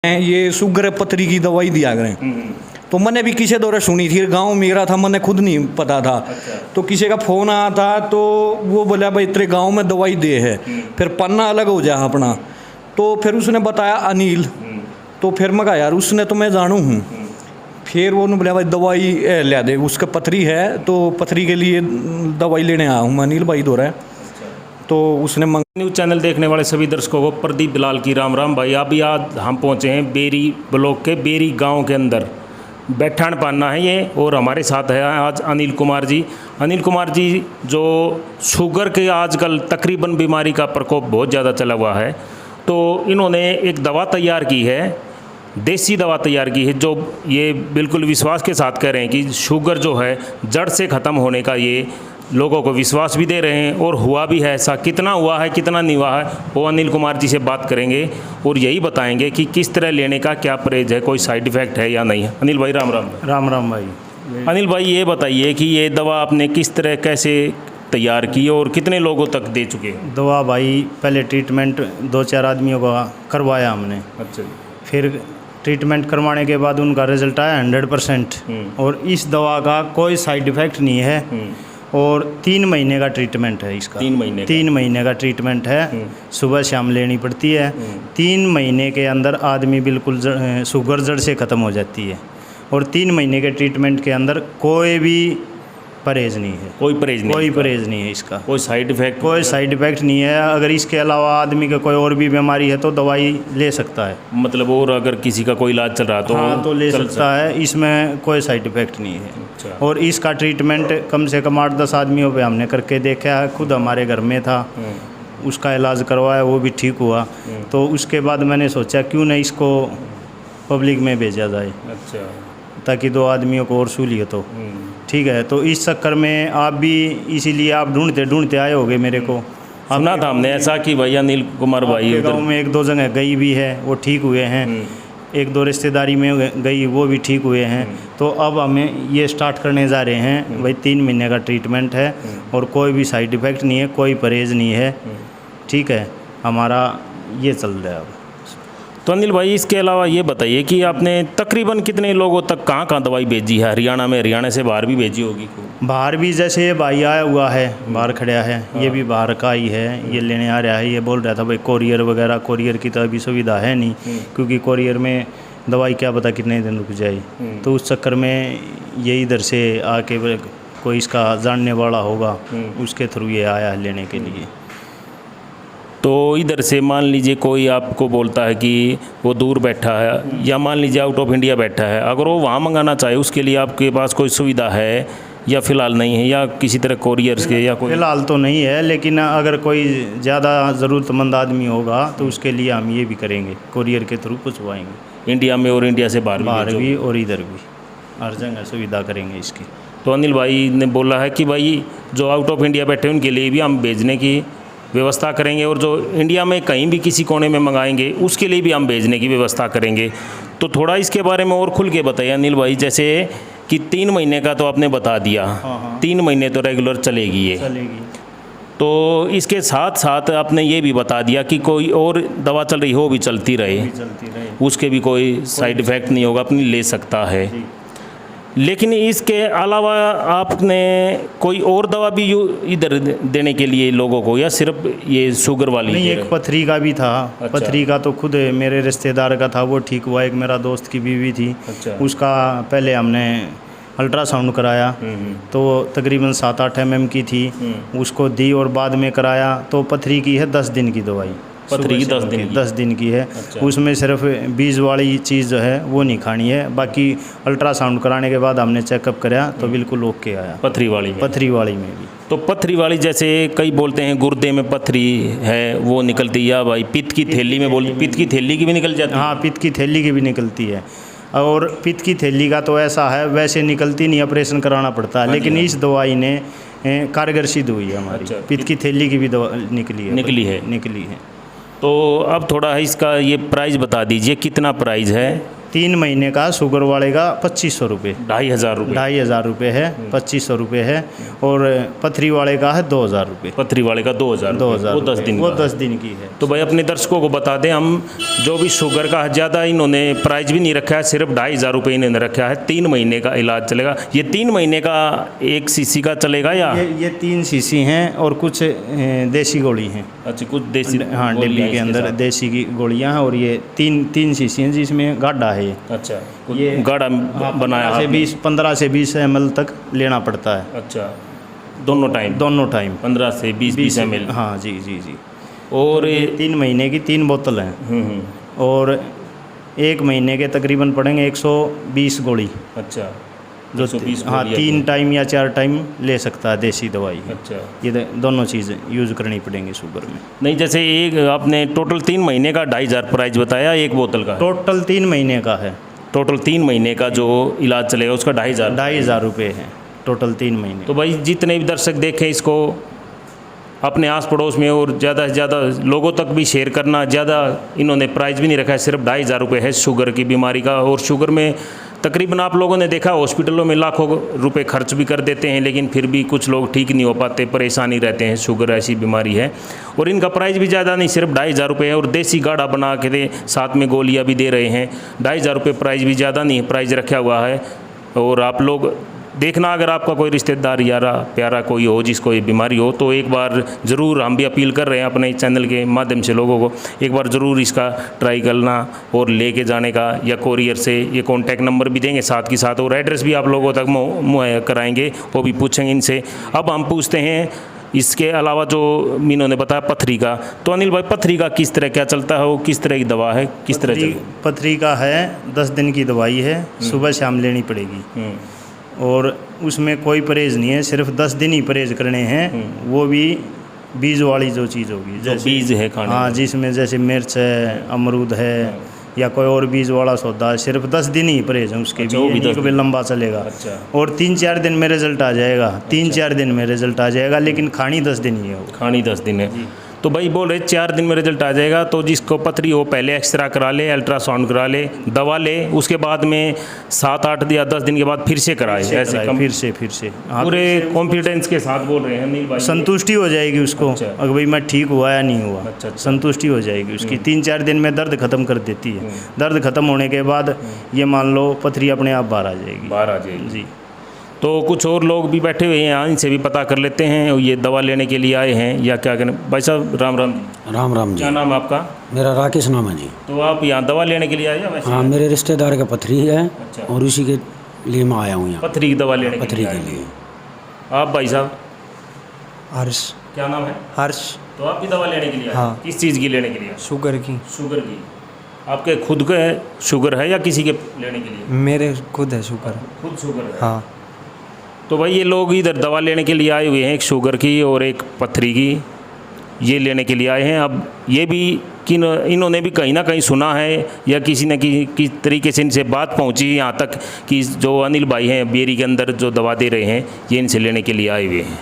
ये शुगर पथरी की दवाई दिया करें। तो मैंने भी किसी दौरे सुनी थी, गांव मेरा था, मैंने खुद नहीं पता था। तो किसी का फ़ोन आया था तो वो बोला भाई तेरे गांव में दवाई दे है, फिर पन्ना अलग हो जाए अपना। तो फिर उसने बताया अनिल, तो फिर मैं कहा यार उसने तो मैं जानू हूँ। फिर वो बोला भाई दवाई ले दे, उसका पथरी है तो पथरी के लिए दवाई लेने आया हूँ मैं, अनिल भाई दो रहा है। तो उसने न्यूज़ चैनल देखने वाले सभी दर्शकों को प्रदीप दलाल की राम राम भाई। अभी आज हम पहुँचे हैं बेरी ब्लॉक के बेरी गांव के अंदर, बैठान पाना है ये, और हमारे साथ है आज अनिल कुमार जी। अनिल कुमार जी जो शुगर के आजकल तकरीबन बीमारी का प्रकोप बहुत ज़्यादा चला हुआ है, तो इन्होंने एक दवा तैयार की है, देसी दवा तैयार की है, जो ये बिल्कुल विश्वास के साथ कह रहे हैं कि शुगर जो है जड़ से ख़त्म होने का ये लोगों को विश्वास भी दे रहे हैं, और हुआ भी है ऐसा। कितना हुआ है कितना नहीं हुआ है वो अनिल कुमार जी से बात करेंगे और यही बताएंगे कि किस तरह लेने का क्या परहेज है, कोई साइड इफ़ेक्ट है या नहीं है। अनिल भाई राम राम। राम राम भाई। अनिल भाई ये बताइए कि ये दवा आपने किस तरह कैसे तैयार की और कितने लोगों तक दे चुके हैं? दवा भाई पहले ट्रीटमेंट 2-4 आदमियों का करवाया हमने। अच्छा। फिर ट्रीटमेंट करवाने के बाद उनका रिजल्ट आया 100%। और इस दवा का कोई साइड इफ़ेक्ट नहीं है। और 3 महीने का ट्रीटमेंट है इसका। 3 महीने का ट्रीटमेंट है, सुबह शाम लेनी पड़ती है। 3 महीने के अंदर आदमी बिल्कुल शुगर जड़ से ख़त्म हो जाती है। और 3 महीने के ट्रीटमेंट के अंदर कोई भी परहेज नहीं है। कोई परहेज नहीं है इसका। कोई साइड इफ़ेक्ट नहीं है। अगर इसके अलावा आदमी का कोई और भी बीमारी है तो दवाई ले सकता है, मतलब और अगर किसी का कोई इलाज चल रहा तो हाँ तो ले सकता है। इसमें कोई साइड इफ़ेक्ट नहीं है। अच्छा। और इसका ट्रीटमेंट कम से कम 8-10 आदमियों पे हमने करके देखा है, खुद हमारे घर में था, उसका इलाज करवाया, वो भी ठीक हुआ। तो उसके बाद मैंने सोचा क्यों नहीं इसको पब्लिक में भेजा जाए। अच्छा। ताकि 2 आदमियों को और सहूलियत हो। ठीक है, तो इस चक्कर में आप भी इसीलिए आप ढूंढते आए होगे मेरे को। सुना था हमने ऐसा कि भाई अनिल कुमार भाई गाँव में 1-2 जगह गई भी है, वो ठीक हुए हैं। 1-2 रिश्तेदारी में गई, वो भी ठीक हुए हैं। तो अब हमें ये स्टार्ट करने जा रहे हैं भाई। 3 महीने का ट्रीटमेंट है और कोई भी साइड इफ़ेक्ट नहीं है, कोई परहेज नहीं है। ठीक है, हमारा ये चल रहा है अब। तो अनिल भाई इसके अलावा ये बताइए कि आपने तकरीबन कितने लोगों तक कहाँ दवाई भेजी है? हरियाणा में, हरियाणा से बाहर भी भेजी होगी? बाहर भी, जैसे ये भाई आया हुआ है, बाहर खड़ा है, ये भी बाहर का ही है, ये लेने आ रहा है। ये बोल रहा था भाई कोरियर की तो अभी सुविधा है नहीं, क्योंकि कोरियर में दवाई क्या पता कितने दिन रुक जाए। तो उस चक्कर में ये इधर से आके कोई इसका जानने वाला होगा, उसके थ्रू ये आया है लेने के लिए। तो इधर से मान लीजिए कोई आपको बोलता है कि वो दूर बैठा है, या मान लीजिए आउट ऑफ इंडिया बैठा है, अगर वो वहाँ मंगाना चाहे उसके लिए आपके पास कोई सुविधा है या फ़िलहाल नहीं है, या किसी तरह कोरियर के या कोई? फ़िलहाल तो नहीं है, लेकिन अगर कोई ज़्यादा ज़रूरतमंद आदमी होगा तो उसके लिए हम ये भी करेंगे, कोरियर के थ्रू पहुँचवाएँगे। इंडिया में और इंडिया से बाहर भी और इधर भी, हर जगह सुविधा करेंगे इसकी। तो अनिल भाई ने बोला है कि भाई जो आउट ऑफ इंडिया बैठे हैं उनके लिए भी हम भेजने की व्यवस्था करेंगे, और जो इंडिया में कहीं भी किसी कोने में मंगाएंगे उसके लिए भी हम भेजने की व्यवस्था करेंगे। तो थोड़ा इसके बारे में और खुल के बताइए अनिल भाई। जैसे कि 3 महीने का तो आपने बता दिया। हाँ। 3 महीने तो रेगुलर चलेगी ये। तो इसके साथ साथ आपने ये भी बता दिया कि कोई और दवा चल रही हो भी चलती रहे, उसके भी कोई साइड इफ़ेक्ट नहीं होगा, अपनी ले सकता है। लेकिन इसके अलावा आपने कोई और दवा भी इधर देने के लिए लोगों को, या सिर्फ ये शुगर वाली? नहीं, एक पथरी का भी था। अच्छा। पथरी का तो खुद मेरे रिश्तेदार का था, वो ठीक हुआ। एक मेरा दोस्त की बीवी थी। अच्छा। उसका पहले हमने अल्ट्रासाउंड कराया, तो तकरीबन 7-8 mm की थी, उसको दी, और बाद में कराया तो पथरी की है 10 दिन की दवाई। पथरी की 10 दिन की है। अच्छा। उसमें सिर्फ बीज वाली चीज़ जो है वो नहीं खानी है, बाकी अल्ट्रासाउंड कराने के बाद हमने चेकअप कराया तो बिल्कुल ओके आया। पथरी वाली में भी। तो पथरी वाली, जैसे कई बोलते हैं गुर्दे में पथरी है वो निकलती है, या भाई पित्त की थैली में बोलते, पित्त की थैली की भी निकल जाती है? हाँ, पित्त की थैली की भी निकलती है। और पित्त की थैली का तो ऐसा है, वैसे निकलती नहीं, ऑपरेशन कराना पड़ता है। लेकिन इस दवाई ने कारगर सिद्ध हुई है हमारी। अच्छा। पित्त की थैली की भी दवा निकली है। तो अब थोड़ा इसका ये प्राइस बता दीजिए, कितना प्राइस है? 3 महीने का शुगर वाले का 2500 रुपये, 2500 रुपये। 2500 रुपये है, 2500 रुपये है। और पथरी वाले का है 2000 रुपये। पथरी वाले का 2000 2000 वो 10 दिन वो का। 10 दिन की है। तो भाई अपने दर्शकों को बता दें, हम जो भी शुगर का ज़्यादा इन्होंने प्राइस भी नहीं रखा है, सिर्फ 2500 रुपये इन्होंने रखा है। 3 महीने का इलाज चलेगा। ये 3 महीने का 1 सीसी का चलेगा या? ये 3 शीशी हैं और कुछ देसी गोली हैं। अच्छा, कुछ देसी हाँ, गोलियां डिब्बी के इसके अंदर साथ। देसी की गोलियां हैं। और ये तीन शीशी हैं जिसमें गाढ़ा है। ये अच्छा, ये गाढ़ा बनाया से आपने। 15 से 20 ml तक लेना पड़ता है अच्छा, दोनों टाइम दोनों टाइम। 15 से 20 ml। हाँ जी जी जी। और 3 महीने की 3 बोतल हैं। हम्म। और 1 महीने के तकरीबन पड़ेंगे 120 गोली। अच्छा, जो 120 हाँ, गोलियां 3 टाइम या 4 टाइम ले सकता है देसी दवाई। अच्छा, ये दोनों चीज़ें यूज़ करनी पड़ेंगी शुगर में। नहीं जैसे एक आपने टोटल 3 महीने का 2500 प्राइस बताया, 1 बोतल का। टोटल 3 महीने का है। टोटल 3 महीने का जो इलाज चलेगा उसका 2500। 2500 रुपये है टोटल 3 महीने। तो भाई जितने भी दर्शक देखें इसको अपने आस पड़ोस में और ज़्यादा से ज़्यादा लोगों तक भी शेयर करना। ज़्यादा इन्होंने प्राइस भी नहीं रखा है, सिर्फ 2500 रुपये है शुगर की बीमारी का। और शुगर में तकरीबन आप लोगों ने देखा हॉस्पिटलों में लाखों रुपए खर्च भी कर देते हैं, लेकिन फिर भी कुछ लोग ठीक नहीं हो पाते, परेशानी रहते हैं। शुगर ऐसी बीमारी है और इनका प्राइस भी ज़्यादा नहीं, सिर्फ 2500 रुपये है। और देसी गाढ़ा बना के दे, साथ में गोलियाँ भी दे रहे हैं। 2500 रुपये प्राइस भी ज़्यादा नहीं है, प्राइस रखा हुआ है। और आप लोग देखना, अगर आपका कोई रिश्तेदार यारा प्यारा कोई हो जिसको ये बीमारी हो, तो एक बार ज़रूर, हम भी अपील कर रहे हैं अपने चैनल के माध्यम से लोगों को, एक बार ज़रूर इसका ट्राई करना और लेके जाने का। या कोरियर से ये कॉन्टैक्ट नंबर भी देंगे साथ के साथ, और एड्रेस भी आप लोगों तक मुहैया कराएंगे, वो भी पूछेंगे इनसे। अब हम पूछते हैं इसके अलावा जो मीनों ने बताया पथरी का, तो अनिल भाई पथरी का किस तरह क्या चलता है, वो किस तरह की दवा है, किस तरह चलती? पथरी का है 10 दिन की दवाई है, सुबह शाम लेनी पड़ेगी। और उसमें कोई परहेज़ नहीं है, सिर्फ 10 दिन ही परहेज़ करने हैं। वो भी बीज वाली जो चीज़ होगी, जो बीज है खाने हाँ, में। जिसमें जैसे मिर्च है, अमरूद है, या कोई और बीज वाला सौदा है, सिर्फ 10 दिन ही परहेज है उसके। अच्छा, वो भी भी 10 कभी लंबा चलेगा। अच्छा। और 3-4 दिन में रिजल्ट आ जाएगा। 3-4 दिन में रिजल्ट आ जाएगा, लेकिन खानी 10 दिन ही है वो। खानी 10 दिन है। तो भाई बोल रहे 4 दिन में रिजल्ट आ जाएगा। तो जिसको पथरी हो पहले एक्सरा करा ले, अल्ट्रासाउंड करा ले, दवा ले, उसके बाद में 7-8 या 10 दिन के बाद फिर से कराए। ऐसे फिर से हाँ, पूरे कॉन्फिडेंस के साथ बोल रहे हैं अनिल भाई। संतुष्टि हो जाएगी उसको। अच्छा। अगर भाई मैं ठीक हुआ या नहीं हुआ, अच्छा। संतुष्टि हो जाएगी उसकी। 3-4 दिन में दर्द खत्म कर देती है। दर्द खत्म होने के बाद ये मान लो पथरी अपने आप बाहर आ जाएगी। बाहर आ जाएगी जी। तो कुछ और लोग भी बैठे हुए हैं यहाँ, इनसे भी पता कर लेते हैं ये दवा लेने के लिए आए हैं या क्या करें। भाई साहब राम राम जी। राम राम जी। क्या नाम है आपका? मेरा राकेश नाम है जी। तो आप यहाँ दवा लेने के लिए आए या वैसे? हाँ, मेरे रिश्तेदार का पथरी है। अच्छा। और उसी के लिए मैं आया हूँ यहाँ पथरी की दवा लेने पथरी के के लिए लिए। आप भाई साहब हर्ष। क्या नाम है? हर्ष। तो आप भी दवा लेने के लिए आए? हाँ। किस चीज़ की लेने के लिए? शुगर की। शुगर की। आपके खुद के शुगर है या किसी के लेने के लिए? मेरे खुद है शुगर। खुद शुगर है। हाँ। तो भाई ये लोग इधर दवा लेने के लिए आए हुए हैं, एक शुगर की और एक पथरी की, ये लेने के लिए आए हैं। अब ये भी कि इन्होंने भी कहीं ना कहीं सुना है या किसी न किसी तरीके से इनसे बात पहुंची यहाँ तक कि जो अनिल भाई हैं बेरी के अंदर जो दवा दे रहे हैं, ये इनसे लेने के लिए आए हुए हैं।